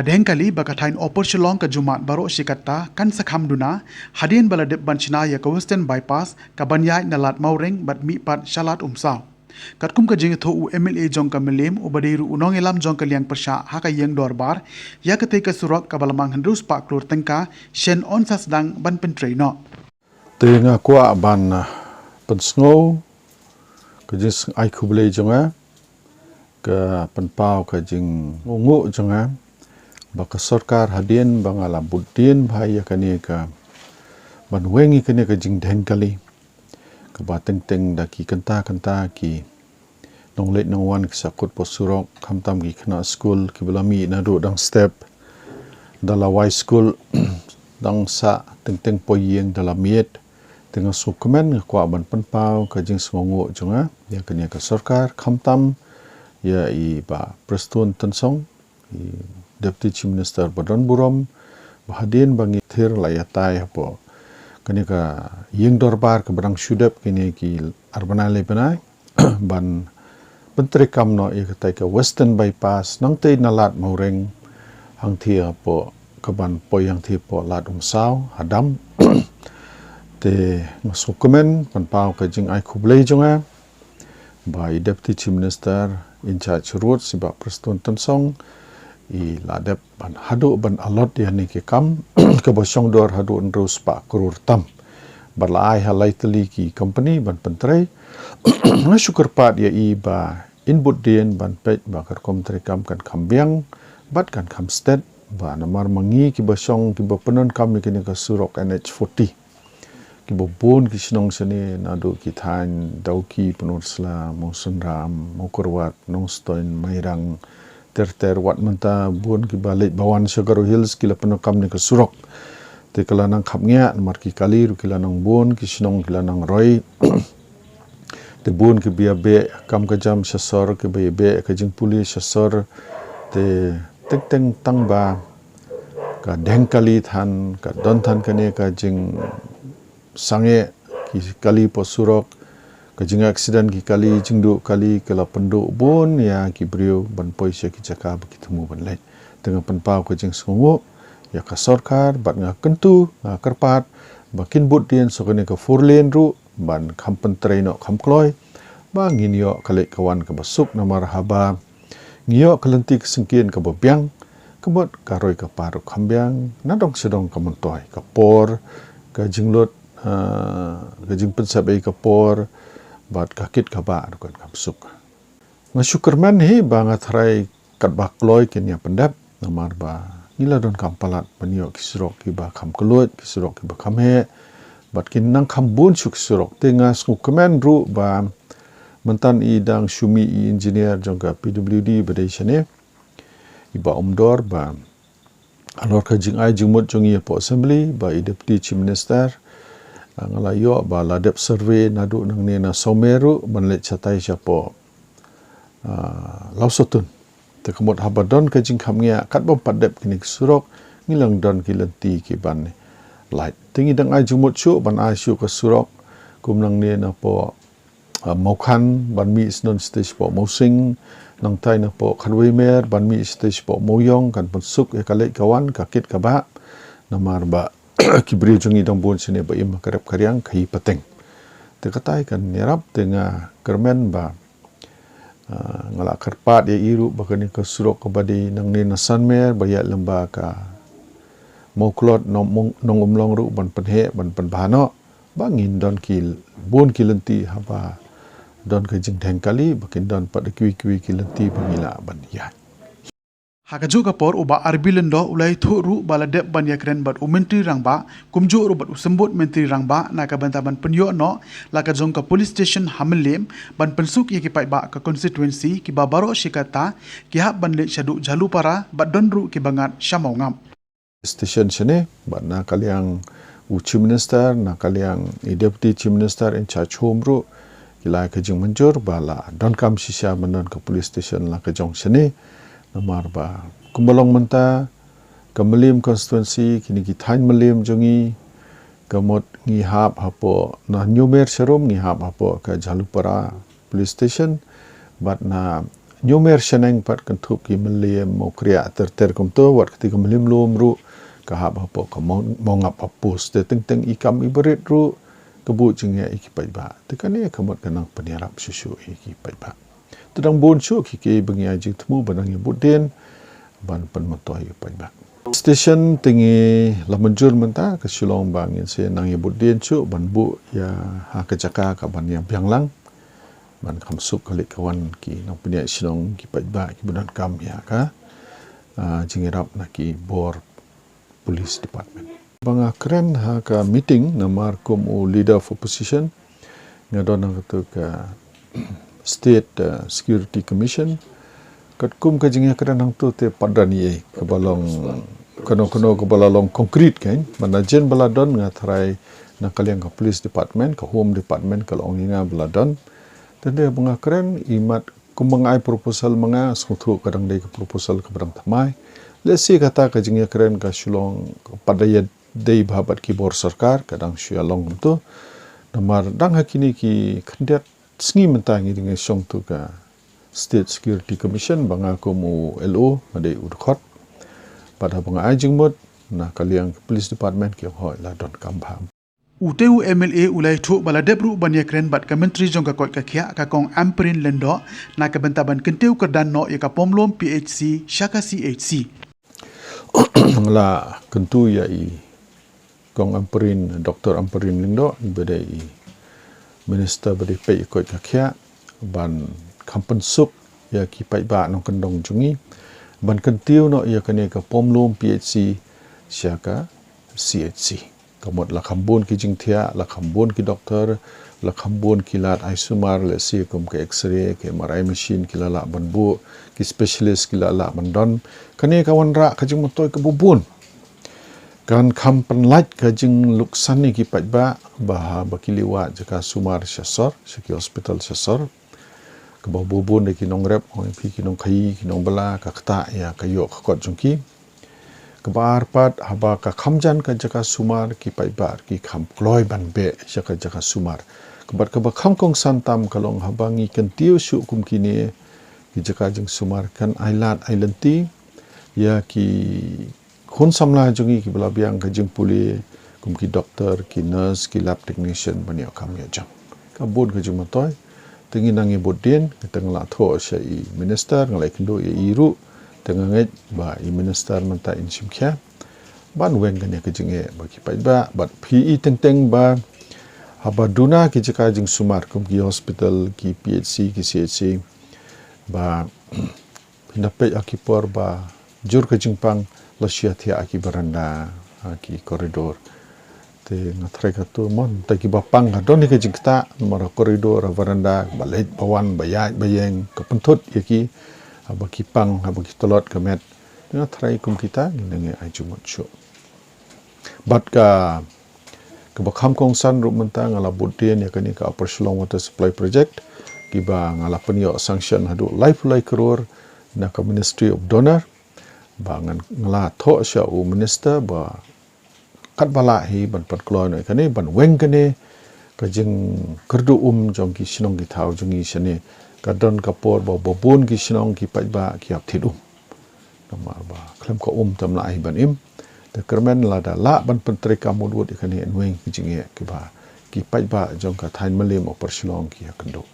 Kadang kali bakatain operasi long ke Jumat baru sikata kan sakam duna hadin baladep bancina ya ke Western Bypass kabanyai nalat maureng bat mi pat shalat umsaw. Katkum ka jing tho MLA jong ka melim ubadiru unong elam jong ka liang persya haka yeng dorbar ya ke ka surak kabalamang hendrus pak klur tengka shen on sasdang ban pentrei no. Tenga kwa ban pensngo ka jing ai kublei jonga ka penpau ka jing ungu jonga baka sarkar hadin bangala budin bahaya kani ka banwengi kani ka jing dengkali ka bateng-teng daki kenta ki nonglet nongwan ki sakut posurok kamtam ki kena school ki belami nadu dang step dala y school dang sa teng-teng poyeng dalam miet tengah sukumen kwa ban penpau ka jing songo jonga ya kani ka sarkar kamtam ya i ba prestun tensong i Deputy Chief Minister Badon Burom bahadin bangi thir layatai hapo kani ka yeng dorbar ke berang syudap kini ki arbana lebenai ban menteri kamno i katai ke Western Bypass nang tei nalat maureng hang thi hapo ke ban poyang thi po lat umsaw hadam te ngasukumen pan pau ke jing ai kublei jonga by Deputy Chief Minister in charge road siba prestun tensong i ladep ban hadu ban alot ya ni ke kam ke bosong dor hadu ndrus pa krur tam balai halai teli ki company ban pentrei na syukur pat ya i ba input dien ban pet ba kar kom tri kam kan kambiang bat kan kam state ba namar mangi ki bosong ki bopenon kam ni ke surok NH40 ki bobon ki sinong sene nadu ki than dauki penursla mosunram mokurwat nongstoin mairang ter wat menta bun ki balik bawan Sugar Hills kila penokam ni ke surok te kala nang khapnya mar ki kali ru kila nang bun ki sinong kila nang roi te bun ki bia be kam ka jam sasor ki be ka jing pulis sasor te tek teng tang ba ka dengkali than ka don than kane ka jing sange ki kali po surok kajing aksiden ki kali jingdu kali kala penduk bun ya ki brio ban poisya ki jaka berkitemu ban lai tengah penpau kajing sungu ya ka sarkar bat nga kentu nga kerpat bakin but dien sokene ka furlen ru ban kam pentrei no kam kloi ba nginyo kale kawan ka basuk na marhaba ngiyo kelenti kesengkien ka bebyang kebot karoi ka paru kambyang nadong sedong ka mentoi ka por ka jinglut ka jing pensabai ka por bat kakit kaba dukan kapsuk ngasukerman hi bangat rai kat bakloi kenya pendap namar ba ngila don kampalat panio kisrok ki ba kam kelut kisrok ki ba kamhe bat kin nang kambun suk surok tenga skukeman ru ba mentan idang syumi i engineer jongka PWD badai sene iba umdor ba alor ka jing ai jingmut jongi po assembly ba deputy chief minister ngalayo ba ladep survey nadu nang ni na someru banlet chatai siapo lausotun te kemot habadon ke jing khamnya kat bom padep kini surok ngilang don kilenti ki ban light tingi dang ai jumut chu ban ai syu ke surok kum nang ni na po mokhan ban mi snon stage po mosing nang tai na po khalwei mer ban mi stage po moyong kan pensuk e kalek kawan kakit kaba namar ba kibri jungi dong bun sini ba im karep karyang kai pateng te katai kan nyerap tenga kermen ba ngala karpat ya iru bakani ke surok ke badi nang ni nasan mer bayat lemba ka moklot nong umlong ru ban penhe ban penbahano bangin don kil bun kilenti haba don ke jing theng kali bakin don pad kiwi kilenti bangila ban ya Hakajo kapor uba arbilendo ulai thuru baladep ban yakren bat menteri rangba kumjo ubat usembut menteri rangba na ka bantaban penyo no la ka jong ka police station hamlem ban pensuk ye ki pai ba ka constituency ki babaro shikata ki ha ban le shadu jalu para bat donru ki bangat shamongam station sene bat na kaliang chief minister na kaliang deputy chief minister in charge home ru kila ka jing manjur bala don kam sisya mandon ka police station la ka jong sene namar ba kumbalong menta kamelim constituency kini ki thain melim jongi kamot ngi hap hapo na nyumer serum ngi hap hapo ka jalupara police station bat na nyomer shaneng pat kentup ki melia mo kriya ter kom to wat ketika melim lum ru ka hab apa ka mongap apus te teng ikam ibarit ru kebu jingya iki pai ba tekane kamot kanang peniarap susu iki pai ba tudang bon su ki bengi aji temu banang budin ban pen motoi pai ba station tinggi lamanjur menta ke Shillong bangin se nang budin su ban bu ya ha ke jaka ka ban yang bianglang ban kam sup kali kawan ki nang penia Shillong ki pai ba ki budan kam ya ka jingirap na ki bor police department banga keren ha ka meeting namar kum leader of opposition ngadon ngatu ka state security commission kat kum ka jingya keren hang tu te padani ke balong kono ke balalong konkret kan manajen baladon ngatrai na kaliang ka police department ka home department ka longinga baladon tende banga keren imat kumangai proposal manga sungtu kadang dei ka proposal ka barang tamai lesi kata ka jingya keren ka Shillong padaya dei bahabat ki bor sarkar kadang Shillong tu namar dang hakini ki kandiat sengi mentangi dengan song tu ka State Security Commission banga ko mu LO madai udkhot pada banga ajing mod na kaliang police department ki hoi la don kambam UTU MLA ulai thu baladep ru ban yakren bat ka menteri jong ka kot ka khia ka kong amprin lendo na ka bentaban kenteu kerdan no ya ka pomlom PHC Shaka CHC la kentu ya i kong amprin Dr. Amprin lendo bedai minister bedai pe kot ka khia ban kampen sup ya ki pai ba nong kendong jungi ban kentiu no ya kane ka pomlom PHC Shaka CHC kamot la khambon ki jingthia la khambon ki doctor la khambon ki lat isomar le si kum ke x-ray ke MRI machine ki la ban bu ki specialist ki la ban don kane ka wanra ka jing motoi ka bubun kan kampen light ka jing luksani ki patba bah bakiliwa jaka sumar syasor seki hospital syasor ke bubun de ki nongrep oi pi ki nong khai ki nong bala ka kta ya ka yo ka kot jungki kebar pat haba ka khamjan ka jaka sumar ki paibar ki kham kloi ban be jaka sumar kebar ka kham kong santam kalong habangi kan tiu su kum kini ki jaka jing sumar kan island ti ya ki khon samla jungi ki bala biang ka jing puli kum ki doctor ki nurse ki lab technician banyo kam ya jam ka bod ka jing matoi tengi nangi bodin teng la tho sha i minister ngalai kendo ya iru tengah ba i minister menta in simkya ban wen kan ya kejinge ba ki pai ba bat PE teng ba haba duna ki jaka jing sumar kum ki hospital ki PHC ki CHC ba pindape akipor ba jur ka jingpang lasia thia aki baranda ki koridor te ngatrai ka tu mon ta ki bapang ka don ki jingta nomor koridor baranda balait bawan bayat bayeng kepuntut yaki haba kipang haba kitolot kamet dengan try kum kita dengan ajumot show bat ka bakam kong san ru mentang ala budin ya kani ka Upper Shillong Water Supply Project kiba ngala penyo sanction hadu life crore na ka Ministry of Donor ba ngala tho sha u minister ba kat bala hi ban pat kloi no kani ban weng kani ka jing kerdu jong ki sinong ki thau jungi sane kadon kapor ba bobun ki sinong ki pai ba ki ap thidum namar ba klem ko tam la ai ban im te kermen la da la ban pentri kamud wud ikani enweng ki jinge ki ba ki pai ba jong ka thain malim Upper Shillong ki akendo